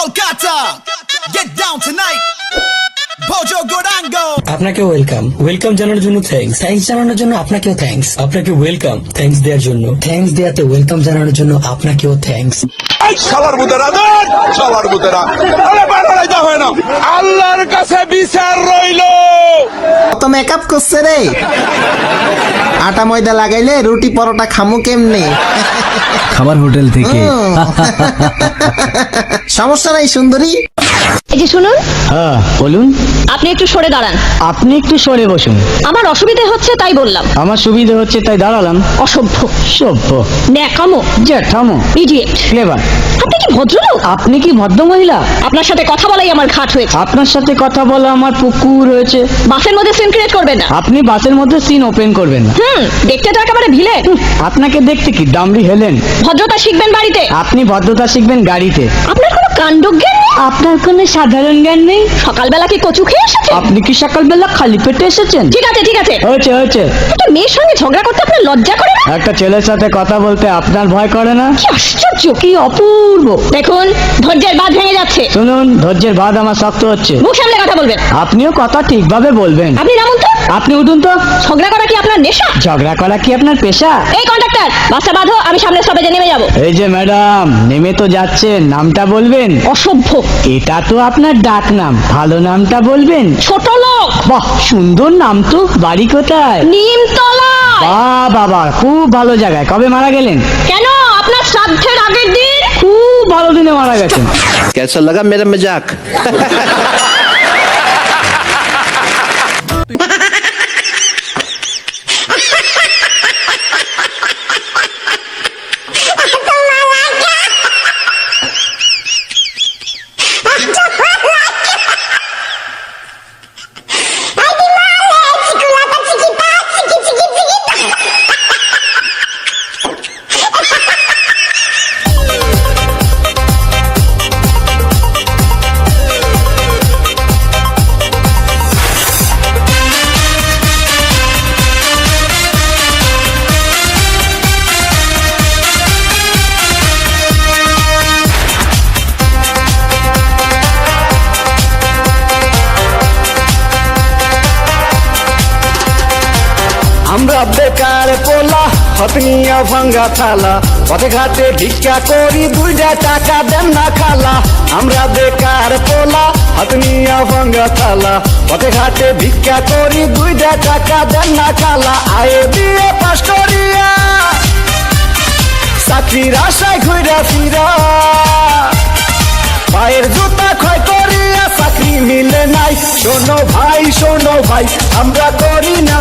Kolkata, get down tonight. Bojo Gorango. আপনাকে welcome জানানোর জন্য থ্যাঙ্কস জানানোর জন্য আপনাকেও থ্যাঙ্কস, আপনাকে ওয়েলকাম থ্যাঙ্কস দেওয়ার জন্য, থ্যাঙ্কস দেওয়াতে ওয়েলকাম জানানোর জন্য আপনাকেও থ্যাঙ্কস। শালার বুতেরা দেন, শালার বুতেরা আরে বাড়াইতে হয় না, আল্লাহর কাছে বিচার রইলো। কত মেকআপ করছে রে, আটা ময়দা লাগাইলে রুটি পরোটা খামু কেমনে? খাবার হোটেল থেকে। সমস্যা নাই সুন্দরী। এই যে শুনুন, হ্যাঁ বলুন। আপনি একটু সরে দাঁড়ান। আপনি একটু সরে বসুন। আমার অসুবিধা হচ্ছে তাই বললাম। আমার সুবিধা হচ্ছে তাই দাঁড়ালাম। অসভ্য, সভ্য, ন্যাকামো, জ্যাঠামো, ইডিয়েট। ক্লেভার। আপনি কি ভদ্রলোক? আপনি কি ভদ্র মহিলা? আপনার সাথে কথা বলাই আমার ঘাট হয়েছে। আপনার সাথে কথা বলা আমার পুকুর হয়েছে। বাসের মধ্যে সিন ক্রিয়েট করবেন না। আপনি বাসের মধ্যে সিন ওপেন করবেন না। দেখতে তো একেবারে ভিলে। আপনাকে দেখতে কি ডামরি হেলেন? ভদ্রতা শিখবেন বাড়িতে। আপনি ভদ্রতা শিখবেন গাড়িতে। আপনার কোনো কাণ্ডজ্ঞান নেই। আপনার কোনো সাধারণ জ্ঞান নেই। সকালবেলা কি কচু খেয়ে এসেছেন? আপনি কি সকালবেলা খালি পেটে এসেছেন? ঠিক আছে ঠিক আছে, হয়েছে। একটা মেয়ের সঙ্গে ঝগড়া করতে আপনার লজ্জা করে না? একটা ছেলের সাথে কথা বলতে আপনার ভয় করে না? কি আশ্চর্য, কি অপূর্ব। দেখুন, ধৈর্যের বাঁধ ভেঙে যাচ্ছে। শুনুন, ধৈর্যের বাঁধ আমার শক্ত হচ্ছে। মুখ সামলে কথা বলবেন। আপনিও কথা ঠিকভাবে বলবেন। আপনি নামুন তো। আপনি উঠুন তো। ঝগড়া করা কি আপনার নেশা? ঝগড়া করা কি আপনার পেশা? এই কন্ডাক্টর, বাসটা বাঁধো, আমি সামনে স্টপেজে নেমে যাব। এই যে ম্যাডাম, নেমে তো যাচ্ছেন, নামটা বলবেন। অসভ্য। এটা তো আপনার ডাক নাম, ভালো নামটা বলবেন। ছোট লোক। বাহ, সুন্দর নাম তো। বাড়ি কোথায়? নিমতলা। বাহ বাবা, খুব ভালো জায়গায়। কবে মারা গেলেন? কেন, আপনার শ্রাদ্ধের আগের দিন। খুব ভালো দিনে মারা গেছেন। कैसा लगा मेरा मजाक? আমরা বেকার পোলা, হাত নিয়া ভাঙ্গা থালা, পথে ঘাটে ভিক্ষা করি, 2 টাকা দেন না খালা। আমরা বেকার পোলা, হাত নিয়া ভাঙ্গা থালা, পথে ঘাটে ভিক্ষা করি, 2 টাকা দেন না খালা। আয়ে বিয়ে পাস করিয়া চাকরির আশায় ঘুরা ফিরা, পায়ের জুতা ক্ষয় করিয়া চাকরি মিলে নাই। শোনো ভাই, আমরা করি না।